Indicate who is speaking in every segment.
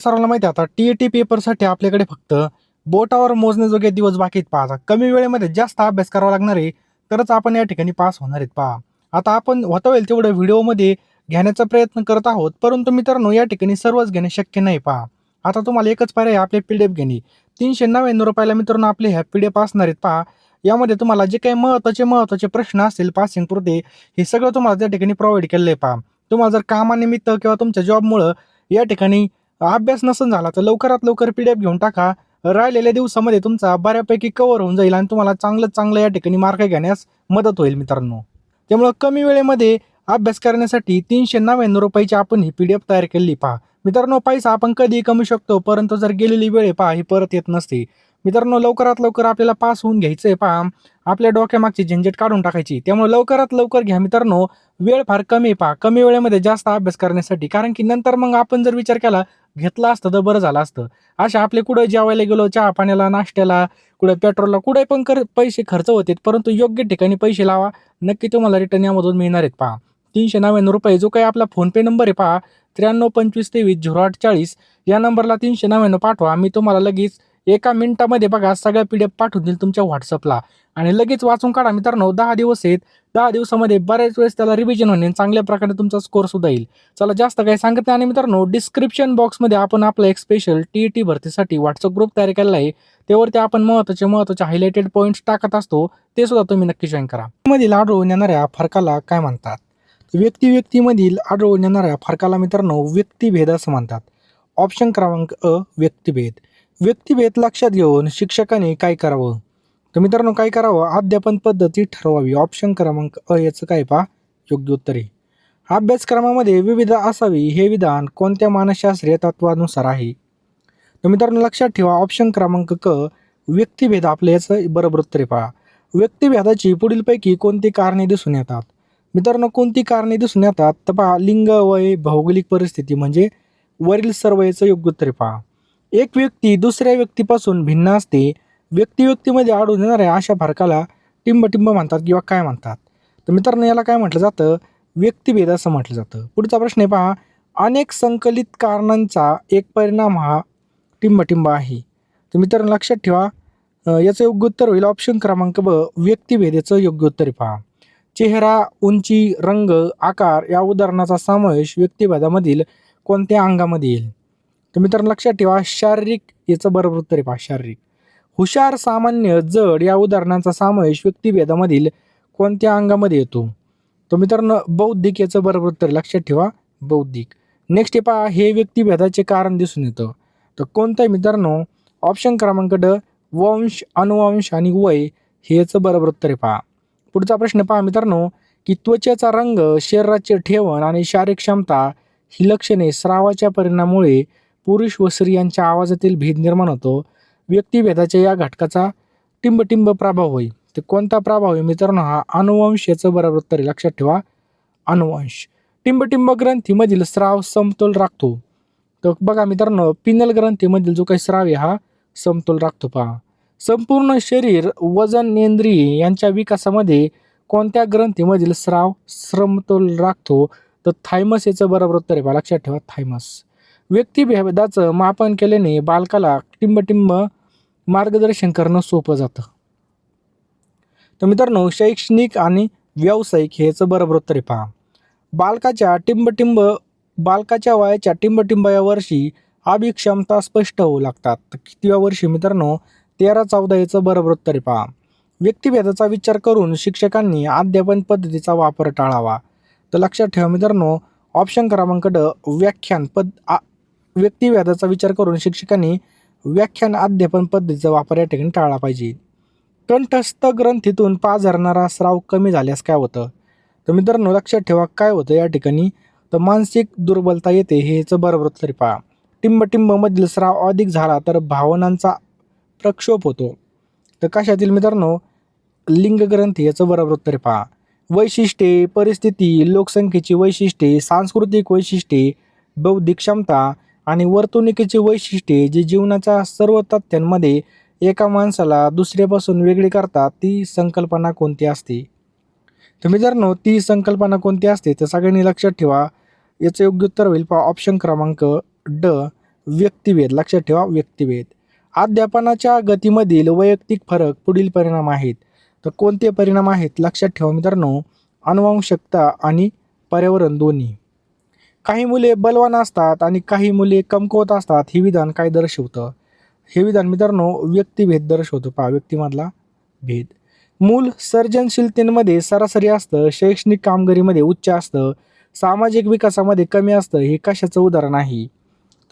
Speaker 1: सर्वांना माहिती आहे आता टी-ए-टी पेपरसाठी आपल्याकडे फक्त बोटावर मोजण्याजोगे दिवस बाकी आहेत पहा. आता कमी वेळेमध्ये जास्त अभ्यास करावा लागणार आहे, तरच आपण या ठिकाणी पास होणार आहेत पहा. आता आपण होता होईल तेवढं व्हिडिओमध्ये घेण्याचा प्रयत्न करत आहोत, परंतु मित्रांनो या ठिकाणी सर्वच घेणे शक्य नाही पहा. आता तुम्हाला एकच पर्याय आहे आपले पी-डी-एफ घेणे. ₹399 मित्रांनो आपले ह्या पी-डी-एफ असणार आहेत पहा. यामध्ये तुम्हाला जे काही महत्त्वाचे प्रश्न असतील पासिंगपुरते, हे सगळं तुम्हाला त्या ठिकाणी प्रोव्हाईड केलेलं आहे पहा. तुम्हाला जर कामानिमित्त किंवा तुमच्या जॉबमुळं या ठिकाणी अभ्यास नसेल झाला तर लवकरात लवकर पी-डी-एफ घेऊन टाका. राहिलेल्या दिवसामध्ये तुमचा बऱ्यापैकी कव्हर होऊन जाईल आणि तुम्हाला चांगलं या ठिकाणी मार्क घेण्यास मदत होईल मित्रांनो. त्यामुळं कमी वेळेमध्ये अभ्यास करण्यासाठी ₹399 आपण ही पी-डी-एफ तयार केलेली पहा. मित्रांनो पैसा आपण कधीही कमवू शकतो, परंतु जर गेलेली वेळ आहे पहा ही परत येत नसते. मित्रांनो लवकरात लवकर आपल्याला पास होऊन घ्यायचं आहे पहा. आपल्या डोक्यामागची झंझट काढून टाकायची. त्यामुळे लवकरात लवकर घ्या मित्रांनो. वेळ फार कमी आहे पहा. कमी वेळेमध्ये जास्त अभ्यास करण्यासाठी. कारण की नंतर मग आपण जर विचार केला घेतलं असतं तर बरं झालं असतं. असे आपले कुठं जेवायला गेलो, चहा पाण्याला, नाश्त्याला, कुठं पेट्रोलला, कुठे पण पैसे खर्च होतात. परंतु योग्य ठिकाणी पैसे लावा. नक्की तुम्हाला रिटर्न यामधून मिळणार आहेत पहा. ₹399 जो काही आपला फोनपे नंबर आहे पहा 9325230840 या नंबरला 399 पाठवा. मी तुम्हाला लगेच एका मिनिटामध्ये बघा सगळ्या पी-डी-एफ पाठवून देईल तुमच्या WhatsAppला आणि लगेच वाचून काढा मित्रांनो. 10 दिवस आहेत. 10 दिवसामध्ये बऱ्याच वेळेस त्याला रिव्हिजन होणे चांगल्या प्रकारे तुमचा स्कोर सुद्धा येईल. चला जास्त काही सांगत नाही आणि मित्रांनो डिस्क्रिप्शन बॉक्समध्ये आपण आपला एक स्पेशल टी-ई-टी भरतीसाठी WhatsApp ग्रुप तयार केलेला आहे. त्यावरती आपण महत्त्वाचे हायलाइटेड पॉईंट्स टाकत असतो. ते सुद्धा तुम्ही नक्की जॉईन करा. मधील आढळून येणाऱ्या फरकाला काय म्हणतात? व्यक्तीमधील आढळून येणाऱ्या फरकाला मित्रांनो व्यक्तिभेद असं म्हणतात. ऑप्शन क्रमांक अ व्यक्तिभेद. व्यक्तिभेद लक्षात घेऊन शिक्षकाने काय करावं? तर मित्रांनो काय करावं? अध्यापन पद्धती ठरवावी. ऑप्शन क्रमांक अ याचं काय पहा योग्य उत्तर आहे. अभ्यासक्रमामध्ये विविध असावी हे विधान कोणत्या मानसशास्त्रीय तत्वानुसार आहे? तर मित्रांनो लक्षात ठेवा ऑप्शन क्रमांक क व्यक्तिभेद आपलं याचं बरोबर उत्तर आहे पहा. व्यक्तिभेदाची पुढीलपैकी कोणती कारणे दिसून येतात? मित्रांनो कोणती कारणे दिसून येतात तर पहा लिंग, वय, भौगोलिक परिस्थिती म्हणजे वरील सर्व याचं योग्य उत्तर आहे पहा. एक व्यक्ती दुसऱ्या व्यक्तीपासून भिन्न असते. व्यक्तीमध्ये आढळून येणाऱ्या अशा फरकाला टिंबटिंब म्हणतात किंवा काय म्हणतात? तर मित्रांनो याला काय म्हटलं जातं? व्यक्तिभेद असं म्हटलं जातं. पुढचा प्रश्न आहे पहा. अनेक संकलित कारणांचा एक परिणाम हा टिंबटिंब आहे. तर मित्रांनो लक्षात ठेवा याचं योग्य उत्तर होईल ऑप्शन क्रमांक ब व्यक्तिभेद याचं योग्य उत्तर आहे पहा. चेहरा, उंची, रंग, आकार या उदाहरणाचा समावेश व्यक्तिभेदामधील कोणत्या अंगामध्ये येईल? तर मित्रांनो लक्षात ठेवा शारीरिक याचं बरोबर उत्तर आहे पहा शारीरिक. हुशार, सामान्य, जड या उदाहरणांचा समावेश व्यक्तिभेदामधील कोणत्या अंगामध्ये येतो? तर मित्रांनो बौद्धिक याचं बरोबर उत्तर आहे. लक्षात ठेवा बौद्धिक. नेक्स्ट आहे पहा हे व्यक्तिभेदाचे कारण दिसून येतं. तर कोणतं आहे मित्रांनो? ऑप्शन क्रमांक ड वंश, अनुवंश आणि वय हे याचं बरोबर उत्तर आहे पहा. पुढचा प्रश्न पहा मित्रांनो की त्वचेचा रंग, शरीराचे ठेवण आणि शारीरिक क्षमता ही लक्षणे स्रावाच्या परिणामामुळे पुरुष व स्त्रियांच्या आवाजातील भेद निर्माण होतो. व्यक्तिभेदाच्या या घटकाचा टिंबटिंब प्रभाव होईल. तर कोणता प्रभाव आहे मित्रांनो? हा अनुवंश याचं बरोबर उत्तर आहे. लक्षात ठेवा अनुवंश. टिंबटिंब ग्रंथीमधील स्राव समतोल राखतो. तर बघा मित्रांनो पिनल ग्रंथीमधील जो काही स्राव आहे हा समतोल राखतो पहा. संपूर्ण शरीर, वजन, इंद्रिय यांच्या विकासामध्ये कोणत्या ग्रंथीमधील स्राव समतोल राखतो? तर थायमस याचं बरोबर उत्तर आहे पहा. लक्षात ठेवा थायमस. व्यक्तिभेदाचं मापन केल्याने बालकाला टिंबटिंब मार्गदर्शन करणं सोपं जातं. तर मित्रांनो शैक्षणिक आणि व्यावसायिक हे याचं बरोबर उत्तर आहे पहा. बालकाच्या वयाच्या टिंबटिंब या वर्षी अभिक्षमता स्पष्ट होऊ लागतात. तर कितव्या वर्षी मित्रांनो? 13-14 याचं बरोबर उत्तर आहे पहा. व्यक्तिभेदाचा विचार करून शिक्षकांनी अध्यापन पद्धतीचा वापर टाळावा. तर लक्षात ठेवा मित्रांनो ऑप्शन क्रमांक ड व्यक्तिभेदाचा विचार करून शिक्षकांनी व्याख्यान अध्यापन पद्धतीचा वापर या ठिकाणी टाळला पाहिजे. कंठस्थ ग्रंथीतून पाझरणारा स्राव कमी झाल्यास काय होतं? तर मित्रांनो लक्षात ठेवा काय होतं या ठिकाणी? तर मानसिक दुर्बलता येते हे याचं बरोबर उत्तर पहा. टिंबटिंबमधील स्राव अधिक झाला तर भावनांचा प्रक्षोभ होतो. तर कशातील मित्रांनो? लिंग ग्रंथी याचं बरोबर उत्तर पहा. वैशिष्ट्ये, परिस्थिती, लोकसंख्येची वैशिष्ट्ये, सांस्कृतिक वैशिष्ट्ये, बौद्धिक क्षमता आणि वर्तणुकीची वैशिष्ट्ये जी जीवनाच्या सर्व तथ्यांमध्ये एका माणसाला दुसऱ्यापासून वेगळी करतात ती संकल्पना कोणती असते? तर मित्रांनो ती संकल्पना कोणती असते? तर सगळ्यांनी लक्षात ठेवा याचं योग्य उत्तर होईल पहा ऑप्शन क्रमांक ड व्यक्तिभेद. लक्षात ठेवा व्यक्तिभेद. अध्यापनाच्या गतीमधील वैयक्तिक फरक पुढील परिणाम आहेत. तर कोणते परिणाम आहेत लक्षात ठेवा मित्रांनो, अनुवांशिकता आणि पर्यावरण दोन्ही. काही मुले बलवान असतात आणि काही मुले कमकुवत असतात. हे विधान काय दर्शवतं? हे विधान मित्रांनो व्यक्तिभेद दर्शवतं. पहा व्यक्तीमधला भेद. मूल सर्जनशीलतेमध्ये सरासरी असतं, शैक्षणिक कामगिरीमध्ये उच्च असतं, सामाजिक विकासामध्ये कमी असतं. हे कशाचं उदाहरण आहे?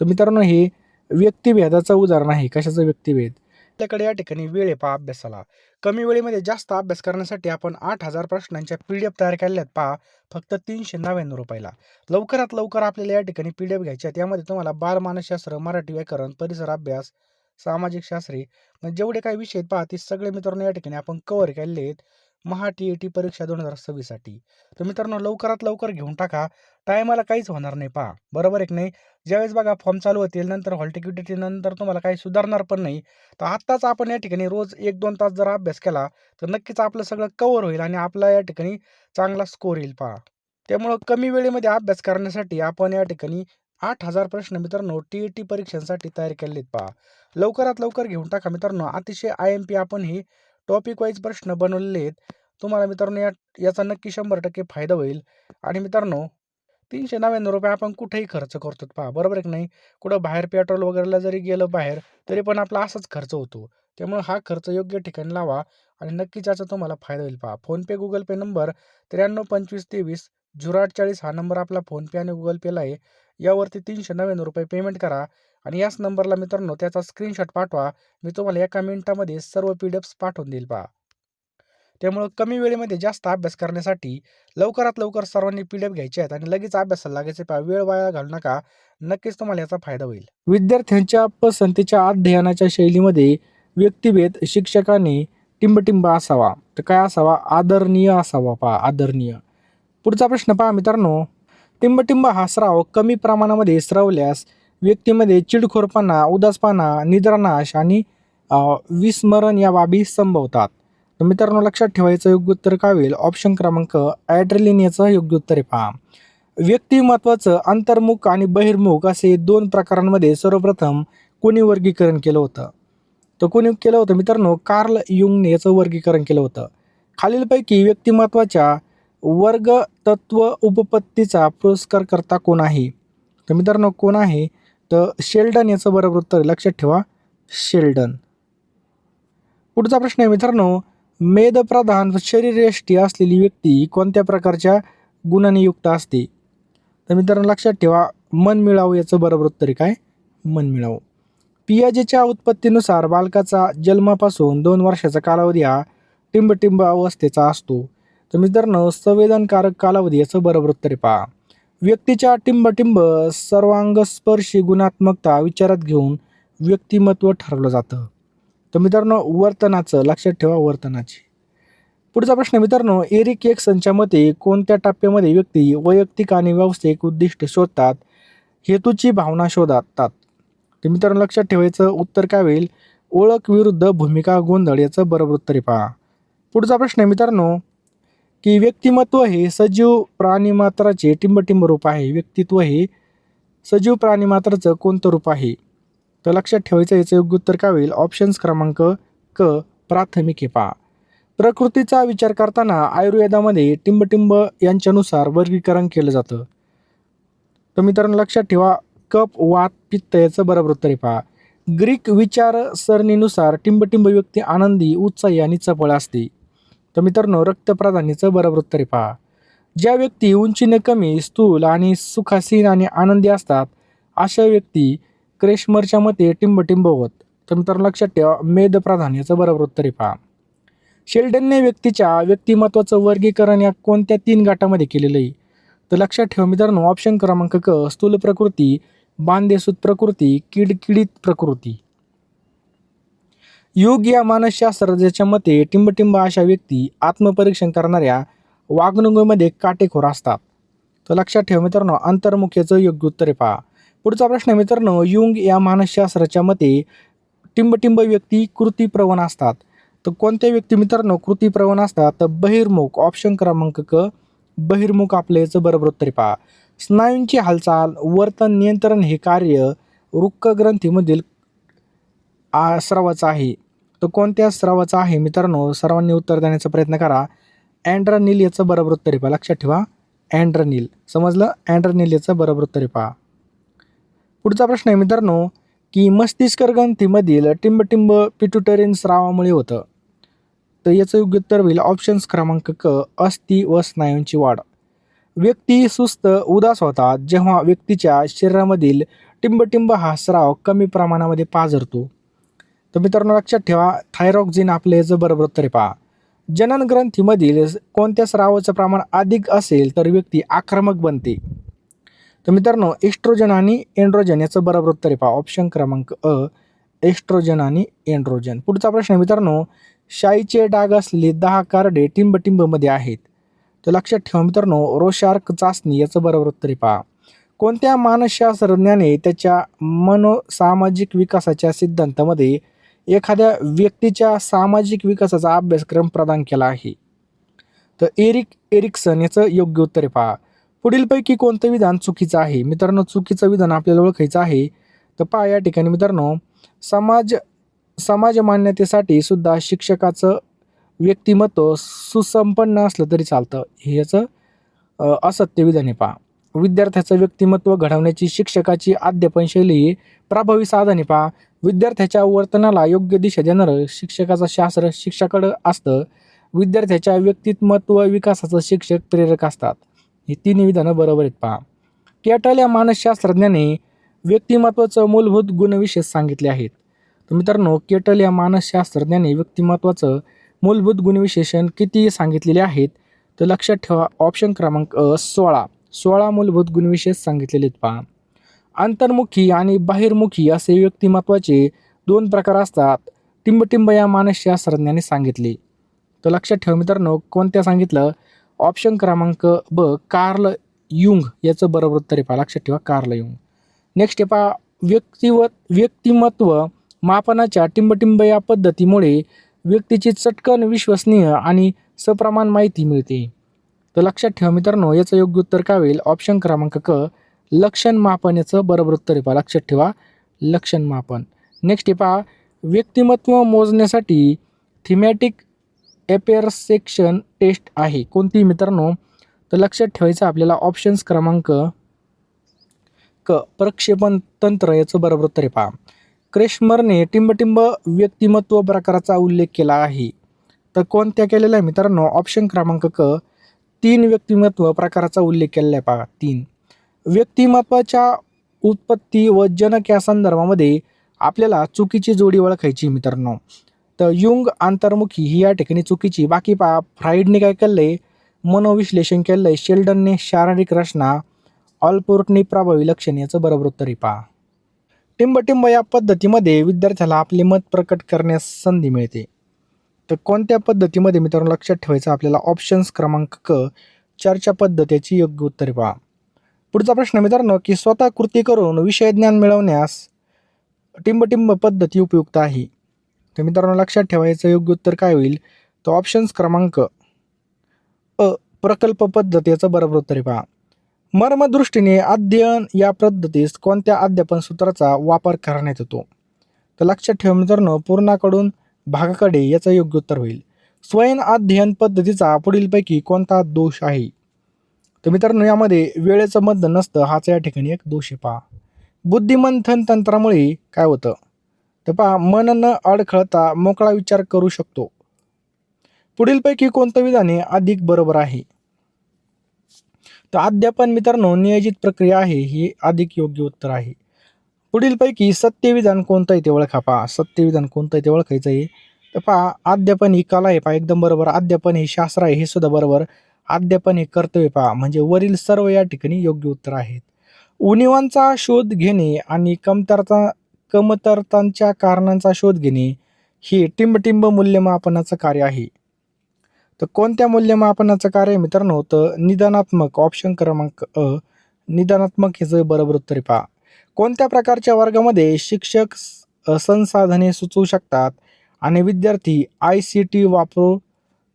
Speaker 1: तर मित्रांनो हे व्यक्तिभेदाचं उदाहरण आहे. कशाचं व्यक्तिभेद? आपल्याकडे या ठिकाणी वेळ आहे पहा अभ्यासाला. कमी वेळेमध्ये जास्त अभ्यास करण्यासाठी आपण 8,000 प्रश्नांच्या PDF तयार केलेल्या आहेत पहा, फक्त ₹399 लवकरात लवकर आपल्याला या ठिकाणी PDF घ्यायच्या आहेत. यामध्ये तुम्हाला बालमानसशास्त्र, मराठी व्याकरण, परिसर अभ्यास, सामाजिक शास्त्रे म्हणजे जेवढे काही विषय आहेत पहा ते सगळे मित्रांनो या ठिकाणी आपण कव्हर केलेले आहेत महा TET परीक्षा 2026 साठी. तर मित्रांनो लवकरात लवकर घेऊन टाका. टायमाला काहीच होणार नाही पहा. बरोबर आहे की नाही? ज्यावेळेस बघा फॉर्म चालू होतील नंतर हॉल तिकीट नंतर तुम्हाला काही सुधारणार पण नाही. तर आत्ताच आपण या ठिकाणी रोज 1-2 तास जर अभ्यास केला तर नक्कीच आपलं सगळं कव्हर होईल आणि आपला या ठिकाणी चांगला स्कोर येईल पहा. त्यामुळं कमी वेळेमध्ये अभ्यास करण्यासाठी आपण या ठिकाणी 8,000 प्रश्न मित्रांनो TET परीक्षांसाठी तयार केलेत पहा. लवकरात लवकर घेऊन टाका मित्रांनो. अतिशय IMP आपण हे टॉपिक वाईज प्रश्न बनवलेले आहेत. तुम्हाला मित्रांनो याचा नक्की 100% फायदा होईल. आणि मित्रांनो ₹399 आपण कुठेही खर्च करतो पहा. बरोबर आहे की नाही? कुठं बाहेर पेट्रोल वगैरेला जरी गेलं बाहेर तरी पण आपला असाच खर्च होतो. त्यामुळे हा खर्च योग्य ठिकाणी लावा आणि नक्कीच याचा तुम्हाला फायदा होईल पहा. फोनपे, गुगल पे नंबर 9325230840 हा नंबर आपला फोनपे आणि गुगल पेला आहे. यावरती ₹399 पेमेंट करा आणि याच नंबरला मित्रांनो त्याचा स्क्रीनशॉट पाठवा. मी तुम्हाला एका मिनिटामध्ये सर्व PDFs पाठवून देईल पहा. त्यामुळं कमी वेळेमध्ये जास्त अभ्यास करण्यासाठी लवकरात लवकर सर्वांनी PDF घ्यायचे आहेत आणि लगेच अभ्यासाला लागायचे पहा. वेळ वाया घालू नका. नक्कीच तुम्हाला याचा फायदा होईल. विद्यार्थ्यांच्या पसंतीच्या अध्ययनाच्या शैलीमध्ये व्यक्तिभेद शिक्षकाने टिंबटिंब असावा. तर काय असावा? आदरणीय असावा पहा. आदरणीय. पुढचा प्रश्न पहा मित्रांनो. टिंबटिंब हा स्राव कमी प्रमाणामध्ये स्रवल्यास व्यक्तीमध्ये चिडखोरपणा, उदासपणा, निद्रानाश आणि विस्मरण या बाबी संभवतात. तर मित्रांनो लक्षात ठेवायचं योग्य उत्तर काय होईल? ऑप्शन क्रमांक ॲड्रेलिन याचं योग्य उत्तर आहे पहा. व्यक्तिमत्वाचं अंतर्मुख आणि बहिर्मुख असे 2 प्रकारांमध्ये सर्वप्रथम कोणी वर्गीकरण केलं होतं? तर कोणी केलं होतं मित्रांनो? कार्ल युंगने याचं वर्गीकरण केलं होतं. खालीलपैकी व्यक्तिमत्वाच्या वर्ग तत्व उपपत्तीचा पुरस्कारकर्ता कोण आहे? तर मित्रांनो कोण आहे? तर शेल्डन याचं बरोबर उत्तर लक्षात ठेवा. शेल्डन. पुढचा प्रश्न आहे मित्रांनो. मेदप्रधान शरीरयष्टी असलेली व्यक्ती कोणत्या प्रकारच्या गुणांनी युक्त असते? तर मित्रांनो लक्षात ठेवा. मनमिळावू याचं बरोबर उत्तर आहे काय? मनमिळावू. पियाजेच्या उत्पत्तीनुसार बालकाचा जन्मापासून 2 वर्षाचा कालावधी हा टिंबटिंब अवस्थेचा असतो. तर मित्रांनो संवेदनकारक कालावधी याचं बरोबर उत्तर आहे पहा. व्यक्तीच्या टिंबटिंब सर्वांगस्पर्शी गुणात्मकता विचारात घेऊन व्यक्तिमत्व ठरवलं जातं. तर मित्रांनो वर्तनाचं लक्षात ठेवा. वर्तनाची. पुढचा प्रश्न मित्रांनो. एरिक एरिक्सनच्या मते कोणत्या टप्प्यामध्ये व्यक्ती वैयक्तिक आणि व्यावसायिक उद्दिष्ट शोधतात? हेतूची भावना शोधतात. तर मित्रांनो लक्षात ठेवायचं उत्तर काय होईल? ओळख विरुद्ध भूमिका गोंधळ याचं बरोबर उत्तर आहे पहा. पुढचा प्रश्न आहे मित्रांनो की व्यक्तिमत्व हे सजीव प्राणीमात्राचे टिंबटिंब रूप आहे. व्यक्तित्व हे सजीव प्राणीमात्राचं कोणतं रूप आहे? तर लक्षात ठेवायचं याचं योग्य उत्तर काय होईल? ऑप्शन्स क्रमांक क प्राथमिक हे पहा. प्रकृतीचा विचार करताना आयुर्वेदामध्ये टिंबटिंब यांच्यानुसार वर्गीकरण केलं जातं. तर मित्रांनो लक्षात ठेवा. कफ, वात, पित्त याचं बरोबर उत्तर आहे पहा. ग्रीक विचारसरणीनुसार टिंबटिंब व्यक्ती आनंदी, उत्साही आणि चपळ असते. तर मित्रांनो रक्तप्रधानीचं बरोबर उत्तर आहे पहा. ज्या व्यक्ती उंचीने कमी, स्थूल आणि सुखासीन आणि आनंदी असतात अशा व्यक्ती क्रेशमरच्या मते टिंबटिंब होत. तर मित्रांनो लक्षात ठेवा. मेदप्रधान याचं बरोबर उत्तर आहे पहा. शेल्डनने व्यक्तीच्या व्यक्तिमत्वाचं वर्गीकरण या कोणत्या 3 गटामध्ये केलेलं आहे? तर लक्षात ठेवा मित्रांनो ऑप्शन क्रमांक क स्थूल प्रकृती, बांधेसूद प्रकृती, किडकिडीत प्रकृती. युग या मानसशास्त्रज्ञाच्या मते टिंबटिंब अशा व्यक्ती आत्मपरीक्षण करणाऱ्या वागणुकीमध्ये काटेकोर असतात. तर लक्षात ठेवा मित्रांनो अंतर्मुख याचं योग्य उत्तर आहे पहा. पुढचा प्रश्न आहे मित्रांनो. युंग या मानसशास्त्राच्या मते टिंबटिंब व्यक्ती कृतीप्रवण असतात. तर कोणत्या व्यक्ती मित्रांनो कृतीप्रवण असतात? तर बहिर्मुख. ऑप्शन क्रमांक क बहिर्मुख आपलं याचं बरोबर उत्तर आहे पहा. स्नायूंची हालचाल, वर्तन नियंत्रण हे कार्य वृक्क ग्रंथीमधील स्रावाचा आहे. तो कोणत्या स्रावाचा आहे मित्रांनो? सर्वांनी उत्तर देण्याचा प्रयत्न करा. अँड्रनील याचं बरोबर उत्तर आहे पहा, लक्षात ठेवा. अँड्रनील, समजलं? अँड्रनील याचं बरोबर उत्तर आहे पहा. पुढचा प्रश्न आहे मित्रांनो, की मस्तिष्क ग्रंथीमधील टिंबटिंब पिट्युटरीन स्रावामुळे होतं. तर याचं योग्य उत्तर होईल ऑप्शन्स क्रमांक क, अस्थि व स्नायूंची वाढ. व्यक्ती सुस्त उदास होतात जेव्हा व्यक्तीच्या शरीरामधील टिंबटिंब हा स्राव कमी प्रमाणामध्ये पाझरतो. तर मित्रांनो लक्षात ठेवा, थायरॉक्झिन आपलं याचं बरोबर उत्तर आहे पहा. जनन ग्रंथीमधील कोणत्या स्रावाचं प्रमाण अधिक असेल तर व्यक्ती आक्रमक बनते. तर मित्रांनो एस्ट्रोजन आणि एंड्रोजन याचं बरोबर उत्तर आहे पहा, ऑप्शन क्रमांक अ, एस्ट्रोजन आणि एंड्रोजन. पुढचा प्रश्न आहे मित्रांनो, शाईचे डाग असलेले 10 कार्डे टिंबटिंबमध्ये आहेत. तर लक्षात ठेवा मित्रांनो, रोशार्क चाचणी याचं बरोबर उत्तर आहे पहा. कोणत्या मानसशास्त्रज्ञाने त्याच्या मनोसामाजिक विकासाच्या सिद्धांतामध्ये एखाद्या व्यक्तीच्या सामाजिक विकासाचा अभ्यासक्रम प्रदान केला आहे? तर एरिक्सन याचं योग्य उत्तर आहे पहा. पुढीलपैकी कोणतं विधान चुकीचं आहे? मित्रांनो चुकीचं विधान आपल्याला ओळखायचं आहे. तर पहा या ठिकाणी मित्रांनो, समाज समाज मान्यतेसाठी सुद्धा शिक्षकाचं व्यक्तिमत्व सुसंपन्न असलं तरी चालतं, हे याचं असत्य विधान आहे पहा. विद्यार्थ्याचं व्यक्तिमत्व घडवण्याची शिक्षकाची अध्यापन शैली ही प्रभावी साधन आहे पहा. विद्यार्थ्याच्या वर्तनाला योग्य दिशा देणारं शिक्षकाचं शास्त्र शिक्षकाकडं असतं. विद्यार्थ्याच्या व्यक्तिमत्व विकासाचं शिक्षक प्रेरक असतात. ही तिन्ही विधानं बरोबर आहेत पहा. केटल या मानसशास्त्रज्ञाने व्यक्तिमत्वाचं मूलभूत गुणविशेष सांगितले आहेत. तर मित्रांनो केटल या मानसशास्त्रज्ञाने व्यक्तिमत्वाचं मूलभूत गुणविशेषण किती सांगितलेले आहेत? तर लक्षात ठेवा ऑप्शन क्रमांक 16 मूलभूत गुणविशेष सांगितलेले आहेत पहा. अंतर्मुखी आणि बाहिर्मुखी असे व्यक्तिमत्वाचे 2 प्रकार असतात. टिंबटिंब या मानसशास्त्रज्ञाने सांगितले. तर लक्षात ठेवा मित्रांनो, कोणत्या सांगितलं? ऑप्शन क्रमांक ब, कार्ल युंग याचं बरोबर उत्तर आहे पहा, लक्षात ठेवा कार्ल युंग. नेक्स्ट आहे पहा, व्यक्तिमत्व मापनाच्या टिंबटिंब या पद्धतीमुळे व्यक्तीची चटकन, विश्वसनीय आणि सप्रमाण माहिती मिळते. तर लक्षात ठेवा मित्रांनो, याचं योग्य उत्तर काय होईल? ऑप्शन क्रमांक क, लक्षण मापन याचं बरोबर उत्तर आहे पहा, लक्षात ठेवा लक्षण मापन. नेक्स्ट आहे पहा, व्यक्तिमत्व मोजण्यासाठी थीमॅटिक एपेरसेक्शन टेस्ट आहे कोणती मित्रांनो? तर लक्षात ठेवायचं आपल्याला ऑप्शन्स क्रमांक क, प्रक्षेपण तंत्र याचं बरोबर उत्तर आहे पहा. क्रेशमरने टिंबटिंब व्यक्तिमत्व प्रकाराचा उल्लेख केला आहे. तर कोणत्या केलेला आहे मित्रांनो? ऑप्शन क्रमांक क, 3 व्यक्तिमत्व प्रकाराचा उल्लेख केलेला आहे पहा, 3. व्यक्तिमत्वाच्या उत्पत्ती व जनक या संदर्भामध्ये आपल्याला चुकीची जोडी ओळखायची मित्रांनो. तर युंग अंतर्मुखी ही या ठिकाणी चुकीची. बाकी पहा, फ्राईडने काय केलं आहे? मनोविश्लेषण केलं आहे. शेल्डनने शारीरिक रचना, ऑलपोर्टने प्रभावी लक्षण याचं बरोबर उत्तर आहे पहा. टिंबटिंब या पद्धतीमध्ये विद्यार्थ्याला आपले मत प्रकट करण्यास संधी मिळते. तर कोणत्या पद्धतीमध्ये मित्रांनो? लक्षात ठेवायचं आपल्याला ऑप्शन्स क्रमांक क, चर्चा पद्धतीची योग्य उत्तरे पहा. पुढचा प्रश्न मित्रांनो, की स्वतः कृती करून विषय ज्ञान मिळवण्यास टिंबटिंब पद्धती उपयुक्त आहे. तर मित्रांनो लक्षात ठेवायचं योग्य उत्तर काय होईल? तर ऑप्शन्स क्रमांक अ, प्रकल्प पद्धत याचं बरोबर उत्तर आहे पहा. मर्मदृष्टीने अध्ययन या पद्धतीस कोणत्या अध्यापन सूत्राचा वापर करण्यात येतो? तर लक्षात ठेवा मित्रांनो, पूर्णाकडून भागाकडे याचं योग्य उत्तर होईल. स्वयं अध्ययन पद्धतीचा पुढीलपैकी कोणता दोष आहे? तर मित्रांनो यामध्ये वेळेचं मत नसतं, हाच या ठिकाणी एक दोष आहे पहा. बुद्धिमंथन तंत्रामुळे काय होतं? तर पहा, मन न अडखळता मोकळा विचार करू शकतो. पुढीलपैकी कोणतं विधाने अधिक बरोबर आहे? तर अध्यापन मित्रांनो नियोजित प्रक्रिया आहे, हे अधिक योग्य उत्तर आहे. पुढीलपैकी सत्यविधान कोणतं आहे ते ओळखा पहा. सत्यविधान कोणतं आहे ते ओळखायचं आहे. तर पहा, अध्यापन ही कला आहे पहा, एकदम बरोबर. अध्यापन हे शास्त्र आहे, हे सुद्धा बरोबर. अध्यापन हे कर्तव्य पहा, म्हणजे वरील सर्व या ठिकाणी योग्य उत्तर आहेत. उणिवांचा शोध घेणे आणि कमतरतांच्या कारणांचा शोध घेणे हे टिंबटिंब मूल्यमापनाचं कार्य आहे. तर कोणत्या मूल्यमापनाचं कार्य मित्रांनो? तर निदानात्मक, ऑप्शन क्रमांक अ, निदानात्मक ह्याचं बरोबर उत्तर आहे पहा. कोणत्या प्रकारच्या वर्गामध्ये शिक्षक संसाधने सुचवू शकतात आणि विद्यार्थी ICT वापरून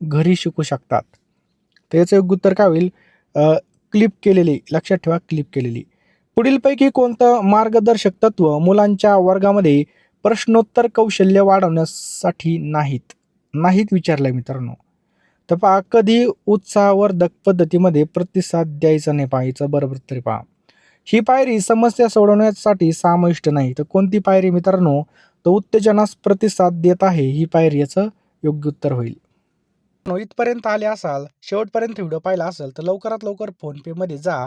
Speaker 1: घरी शिकू शकतात? तर याचं योग्य उत्तर काय होईल? क्लिप केलेली, लक्षात ठेवा क्लिप केलेली. पुढीलपैकी कोणतं मार्गदर्शक तत्व मुलांच्या वर्गामध्ये प्रश्नोत्तर कौशल्य वाढवण्यासाठी नाहीत विचारलंय मित्रांनो. तर पहा, कधी उत्साहवर्धक पद्धतीमध्ये प्रतिसाद द्यायचा नाही. पहा याचं बरोबर तरी पहा. ही पायरी समस्या सोडवण्यासाठी समाविष्ट नाही. तर कोणती पायरी मित्रांनो? तर उत्तेजनास प्रतिसाद देत आहे ही पायरी याचं योग्य उत्तर होईल. इथपर्यंत आले असाल, शेवटपर्यंत व्हिडिओ पाहिला असेल तर लवकरात लवकर फोनपेमध्ये जा,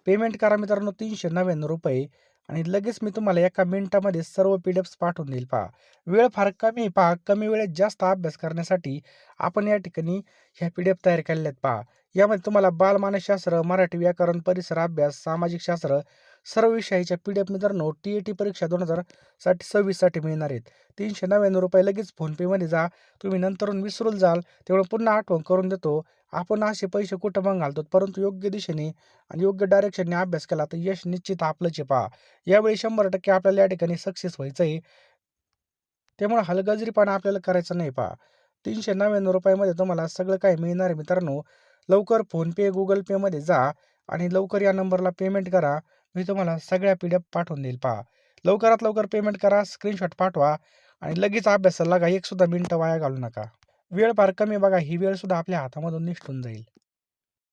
Speaker 1: पेमेंट करा मित्रांनो ₹399 आणि लगेच मी तुम्हाला एका मिनिटामध्ये सर्व PDFs पाठवून देईल. पहा वेळ फार कमी आहे. पहा कमी वेळेत जास्त अभ्यास करण्यासाठी आपण या ठिकाणी ह्या PDF तयार केलेल्या आहेत. पहा यामध्ये तुम्हाला बालमानसशास्त्र, मराठी व्याकरण, परिसर अभ्यास, सामाजिक शास्त्र सर्व विषयाच्या PDF मित्रांनो TET परीक्षा 2026 साठी मिळणार आहेत. ₹399 लगेच फोनपेमध्ये जा. तुम्ही नंतरून विसरून जाल तेवढं पुन्हा आठवण करून देतो. आपण असे पैसे कुठं मग घालतो, परंतु योग्य दिशेने आणि योग्य डायरेक्शनने अभ्यास केला तर यश निश्चित आपलंच आहे. पहा यावेळी 100% आपल्याला या ठिकाणी सक्सेस व्हायचं आहे. त्यामुळे हलगर्जीपणा आपल्याला करायचा नाही. पहा ₹399 तुम्हाला सगळं काही मिळणार आहे मित्रांनो. लवकर फोनपे, गुगल पेमध्ये जा आणि लवकर या नंबरला पेमेंट करा. मी तुम्हाला सगळ्या PDF पाठवून देईल. पहा लवकरात लवकर पेमेंट करा, स्क्रीनशॉट पाठवा आणि लगेच अभ्यासाला लागा. एक सुद्धा मिनिटं वाया घालू नका. वेळ फार कमी बघा, ही वेळ सुद्धा आपल्या हातामधून निसटून जाईल.